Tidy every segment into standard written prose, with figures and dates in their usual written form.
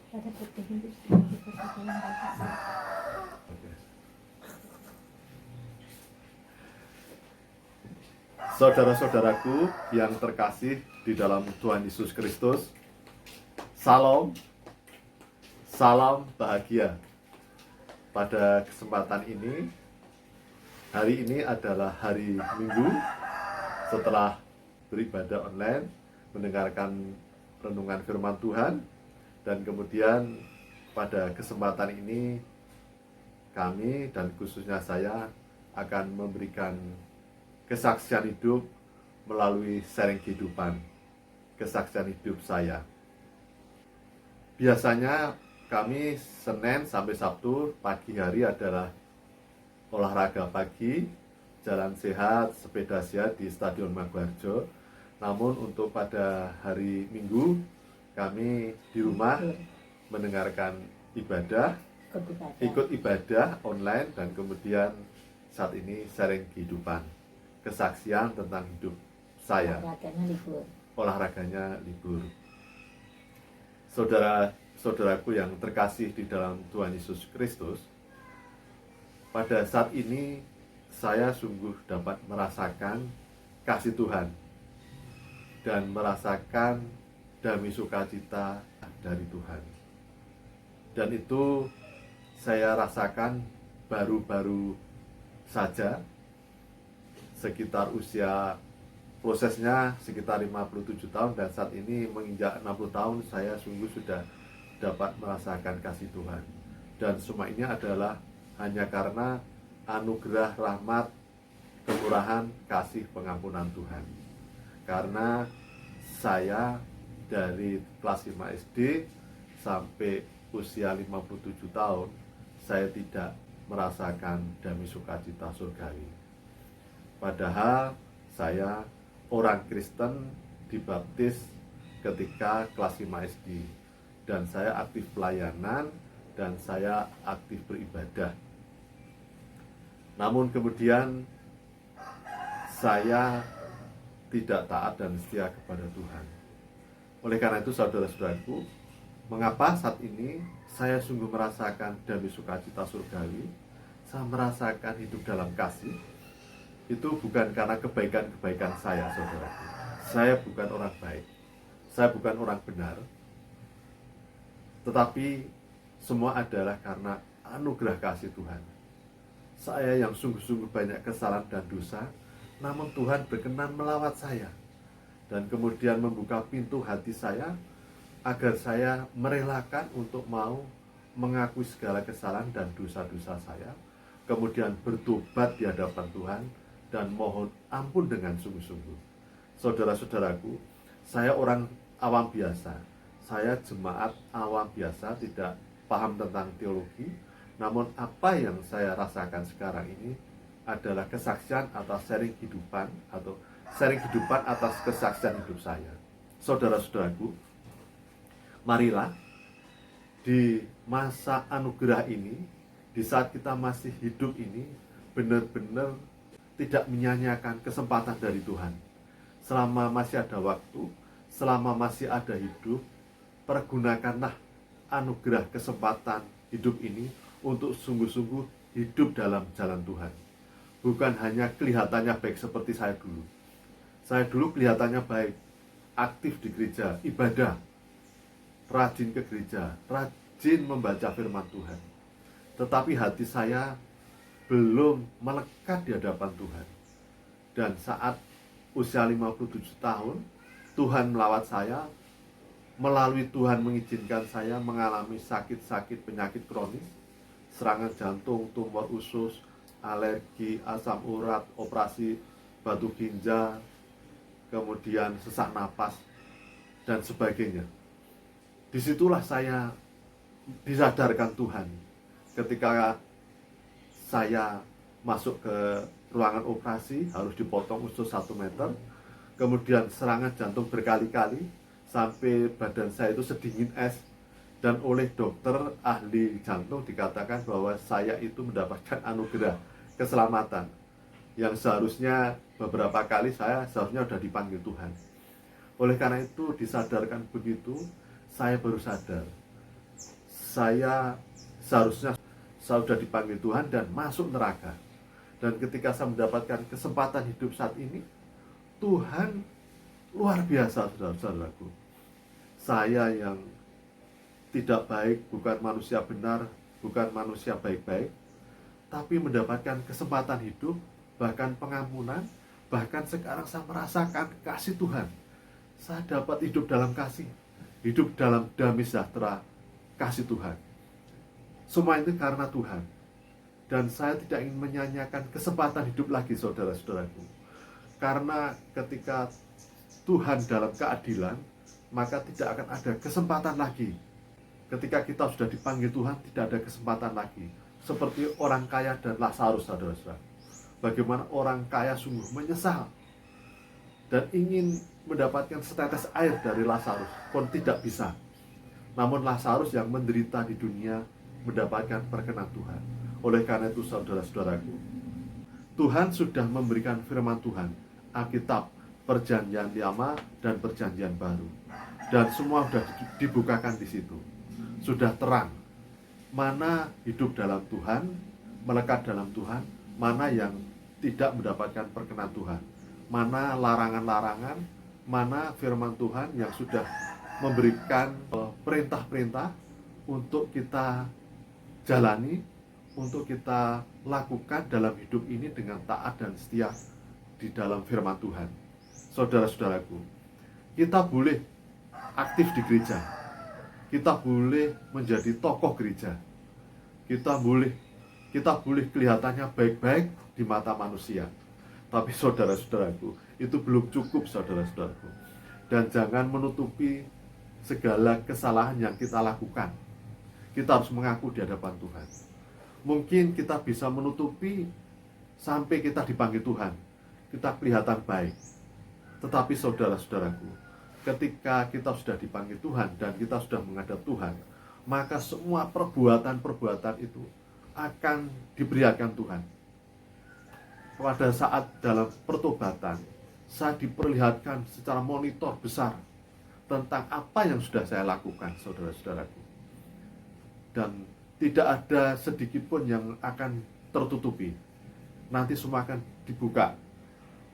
Ada putihnya itu sedikit dalam bahasa. Saudara-saudaraku yang terkasih di dalam Tuhan Yesus Kristus, salam, salam bahagia. Pada kesempatan ini, hari ini adalah hari Minggu setelah beribadah online, mendengarkan renungan firman Tuhan, dan kemudian pada kesempatan ini kami dan khususnya saya akan memberikan kesaksian hidup melalui sharing kehidupan, kesaksian hidup saya. Biasanya kami Senin sampai Sabtu pagi hari adalah olahraga pagi, jalan sehat, sepeda sehat di Stadion Maguwarjo. Namun untuk pada hari Minggu kami di rumah mendengarkan ibadah, ikut ibadah online, dan kemudian saat ini sharing kehidupan, kesaksian tentang hidup saya. Olahraganya libur. Saudaraku yang terkasih di dalam Tuhan Yesus Kristus, pada saat ini saya sungguh dapat merasakan kasih Tuhan dan merasakan damai sukacita dari Tuhan. Dan itu saya rasakan baru-baru saja, sekitar usia prosesnya sekitar 57 tahun, dan saat ini menginjak 60 tahun saya sungguh sudah dapat merasakan kasih Tuhan. Dan semua ini adalah hanya karena anugerah, rahmat, kemurahan, kasih, pengampunan Tuhan. Karena saya dari kelas 5 SD sampai usia 57 tahun, saya tidak merasakan damai sukacita surgawi. Padahal saya orang Kristen, dibaptis ketika kelas 5 SD, dan saya aktif pelayanan dan saya aktif beribadah. Namun kemudian saya tidak taat dan setia kepada Tuhan. Oleh karena itu, saudara-saudaraku, mengapa saat ini saya sungguh merasakan damai sukacita surgawi, saya merasakan hidup dalam kasih, itu bukan karena kebaikan-kebaikan saya, saudaraku. Saya bukan orang baik, saya bukan orang benar, tetapi semua adalah karena anugerah kasih Tuhan. Saya yang sungguh-sungguh banyak kesalahan dan dosa, namun Tuhan berkenan melawat saya, dan kemudian membuka pintu hati saya, agar saya merelakan untuk mau mengakui segala kesalahan dan dosa-dosa saya, kemudian bertobat di hadapan Tuhan, dan mohon ampun dengan sungguh-sungguh. Saudara-saudaraku, saya orang awam biasa, saya jemaat awam biasa, tidak paham tentang teologi, namun apa yang saya rasakan sekarang ini adalah kesaksian atas sharing kehidupan, atau sharing kehidupan atas kesaksian hidup saya. Saudara-saudaraku, marilah di masa anugerah ini, di saat kita masih hidup ini, benar-benar tidak menyanyiakan kesempatan dari Tuhan. Selama masih ada waktu, selama masih ada hidup, pergunakanlah anugerah kesempatan hidup ini untuk sungguh-sungguh hidup dalam jalan Tuhan. Bukan hanya kelihatannya baik seperti saya dulu. Saya dulu kelihatannya baik, aktif di gereja, ibadah, rajin ke gereja, rajin membaca firman Tuhan. Tetapi hati saya belum melekat di hadapan Tuhan. Dan saat usia 57 tahun, Tuhan melawat saya, melalui Tuhan mengizinkan saya mengalami sakit-sakit penyakit kronis, serangan jantung, tumor usus, alergi, asam urat, operasi batu ginjal, kemudian sesak napas, dan sebagainya. Disitulah saya disadarkan Tuhan ketika saya masuk ke ruangan operasi, harus dipotong usus 1 meter, kemudian serangan jantung berkali-kali, sampai badan saya itu sedingin es, dan oleh dokter ahli jantung dikatakan bahwa saya itu mendapatkan anugerah keselamatan, yang seharusnya beberapa kali saya seharusnya sudah dipanggil Tuhan. Oleh karena itu, disadarkan begitu, saya baru sadar saya seharusnya sudah dipanggil Tuhan dan masuk neraka. Dan ketika saya mendapatkan kesempatan hidup saat ini, Tuhan luar biasa, saudara-saudaraku. Saya yang tidak baik, bukan manusia benar, bukan manusia baik-baik, tapi mendapatkan kesempatan hidup, bahkan pengampunan, bahkan sekarang saya merasakan kasih Tuhan. Saya dapat hidup dalam kasih, hidup dalam damai sejahtera kasih Tuhan. Semua itu karena Tuhan. Dan saya tidak ingin menyanyiakan kesempatan hidup lagi, saudara-saudaraku. Karena ketika Tuhan dalam keadilan, maka tidak akan ada kesempatan lagi. Ketika kita sudah dipanggil Tuhan, tidak ada kesempatan lagi. Seperti orang kaya dan Lazarus, saudara-saudara. Bagaimana orang kaya sungguh menyesal dan ingin mendapatkan setetes air dari Lazarus, pun tidak bisa. Namun Lazarus yang menderita di dunia mendapatkan perkenan Tuhan. Oleh karena itu, saudara-saudaraku, Tuhan sudah memberikan firman Tuhan, Alkitab, Perjanjian Lama dan Perjanjian Baru, dan semua sudah dibukakan di situ. Sudah terang mana hidup dalam Tuhan, melekat dalam Tuhan, mana yang tidak mendapatkan perkenan Tuhan, mana larangan-larangan, mana firman Tuhan yang sudah memberikan perintah-perintah untuk kita jalani, untuk kita lakukan dalam hidup ini dengan taat dan setia di dalam firman Tuhan. Saudara-saudaraku, kita boleh aktif di gereja, kita boleh menjadi tokoh gereja, kita boleh kelihatannya baik-baik di mata manusia. Tapi saudara-saudaraku, itu belum cukup, saudara-saudaraku. Dan jangan menutupi segala kesalahan yang kita lakukan. Kita harus mengaku di hadapan Tuhan. Mungkin kita bisa menutupi sampai kita dipanggil Tuhan, kita kelihatan baik. Tetapi saudara-saudaraku, ketika kita sudah dipanggil Tuhan dan kita sudah menghadap Tuhan, maka semua perbuatan-perbuatan itu akan diperlihatkan Tuhan. Pada saat dalam pertobatan, saya diperlihatkan secara monitor besar tentang apa yang sudah saya lakukan, saudara-saudaraku. Dan tidak ada sedikit pun yang akan tertutupi. Nanti semua akan dibuka,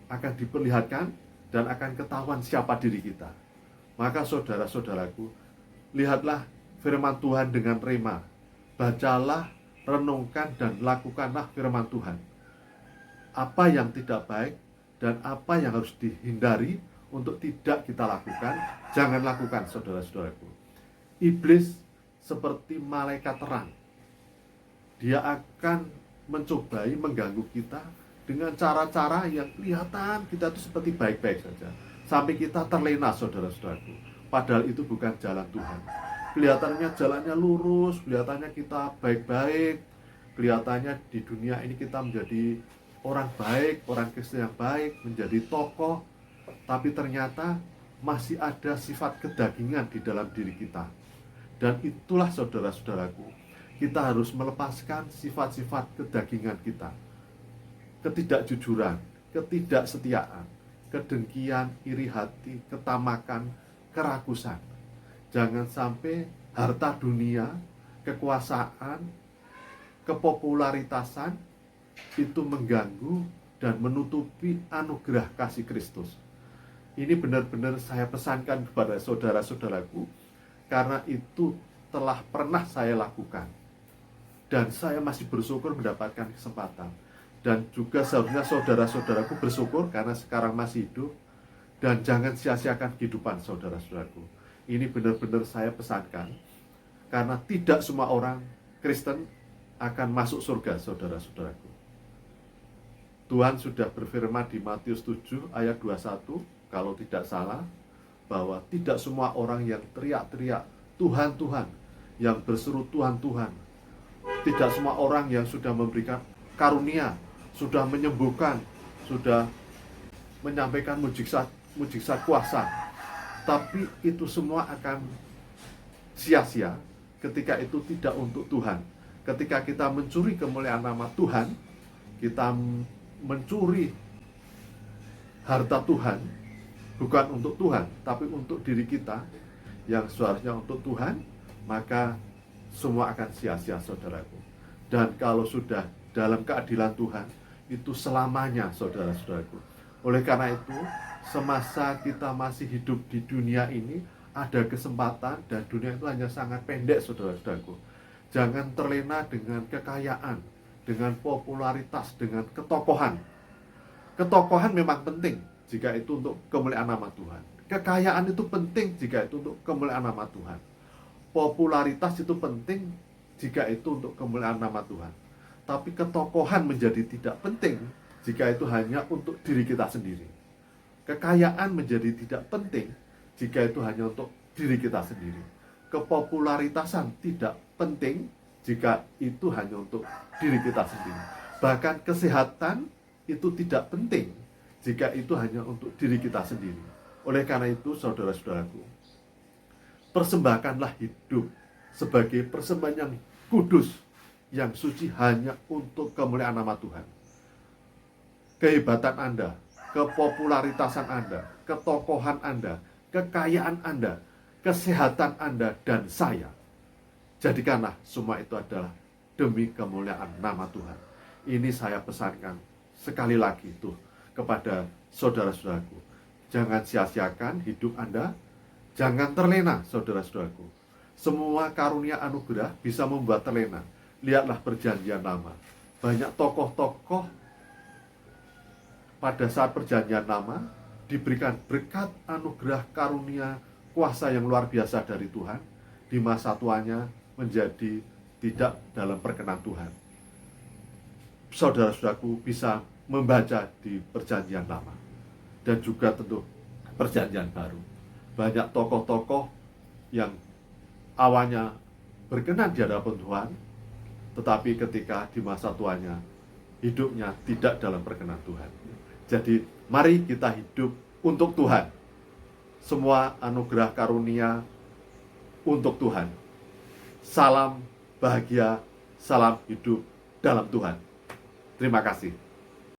akan diperlihatkan, dan akan ketahuan siapa diri kita. Maka saudara-saudaraku, lihatlah firman Tuhan dengan rema. Bacalah, renungkan, dan lakukanlah firman Tuhan. Apa yang tidak baik dan apa yang harus dihindari untuk tidak kita lakukan, jangan lakukan, saudara-saudaraku. Iblis seperti malaikat terang. Dia akan mencobai mengganggu kita dengan cara-cara yang kelihatan kita itu seperti baik-baik saja, sampai kita terlena, saudara-saudaraku. Padahal itu bukan jalan Tuhan. Kelihatannya jalannya lurus, kelihatannya kita baik-baik, kelihatannya di dunia ini kita menjadi orang baik, orang Kristen yang baik, menjadi tokoh, tapi ternyata masih ada sifat kedagingan di dalam diri kita. Dan itulah, saudara-saudaraku, kita harus melepaskan sifat-sifat kedagingan kita. Ketidakjujuran, ketidaksetiaan, kedengkian, iri hati, ketamakan, kerakusan. Jangan sampai harta dunia, kekuasaan, kepopularitasan itu mengganggu dan menutupi anugerah kasih Kristus. Ini benar-benar saya pesankan kepada saudara-saudaraku, karena itu telah pernah saya lakukan. Dan saya masih bersyukur mendapatkan kesempatan. Dan juga seharusnya saudara-saudaraku bersyukur karena sekarang masih hidup. Dan jangan sia-siakan kehidupan saudara-saudaraku. Ini benar-benar saya pesankan, karena tidak semua orang Kristen akan masuk surga, saudara-saudaraku. Tuhan sudah berfirman di Matius 7 ayat 21, kalau tidak salah, bahwa tidak semua orang yang teriak-teriak Tuhan, Tuhan, yang berseru Tuhan, Tuhan, tidak semua orang yang sudah memberikan karunia, sudah menyembuhkan, sudah menyampaikan mujizat kuasa, tapi itu semua akan sia-sia ketika itu tidak untuk Tuhan. Ketika kita mencuri kemuliaan nama Tuhan, kita mencuri harta Tuhan, bukan untuk Tuhan, tapi untuk diri kita, yang seharusnya untuk Tuhan, maka semua akan sia-sia, saudaraku. Dan kalau sudah dalam keadilan Tuhan, itu selamanya, saudara-saudaraku. Oleh karena itu, semasa kita masih hidup di dunia ini, ada kesempatan, dan dunia itu hanya sangat pendek, saudara-saudaraku. Jangan terlena dengan kekayaan, dengan popularitas, dengan ketokohan. Ketokohan memang penting jika itu untuk kemuliaan nama Tuhan. Kekayaan itu penting jika itu untuk kemuliaan nama Tuhan. Popularitas itu penting jika itu untuk kemuliaan nama Tuhan. Tapi ketokohan menjadi tidak penting jika itu hanya untuk diri kita sendiri. Kekayaan menjadi tidak penting jika itu hanya untuk diri kita sendiri. Kepopularitasan tidak penting jika itu hanya untuk diri kita sendiri. Bahkan kesehatan itu tidak penting jika itu hanya untuk diri kita sendiri. Oleh karena itu, saudara-saudaraku, persembahkanlah hidup sebagai persembahan yang kudus, yang suci hanya untuk kemuliaan nama Tuhan. Kehebatan Anda, kepopularitasan Anda, ketokohan Anda, kekayaan Anda, kesehatan Anda, dan saya, jadikanlah semua itu adalah demi kemuliaan nama Tuhan. Ini saya pesankan sekali lagi tuh kepada saudara-saudaraku. Jangan sia-siakan hidup Anda. Jangan terlena, saudara-saudaraku. Semua karunia anugerah bisa membuat terlena. Lihatlah perjanjian lama. Banyak tokoh-tokoh pada saat perjanjian lama diberikan berkat anugerah karunia kuasa yang luar biasa dari Tuhan. Di masa tuanya menjadi tidak dalam perkenan Tuhan. Saudara-saudaraku bisa membaca di perjanjian lama. Dan juga tentu perjanjian baru. Banyak tokoh-tokoh yang awalnya berkenan di hadapan Tuhan, tetapi ketika di masa tuanya, hidupnya tidak dalam perkenan Tuhan. Jadi, mari kita hidup untuk Tuhan. Semua anugerah karunia untuk Tuhan. Salam bahagia, salam hidup dalam Tuhan. Terima kasih.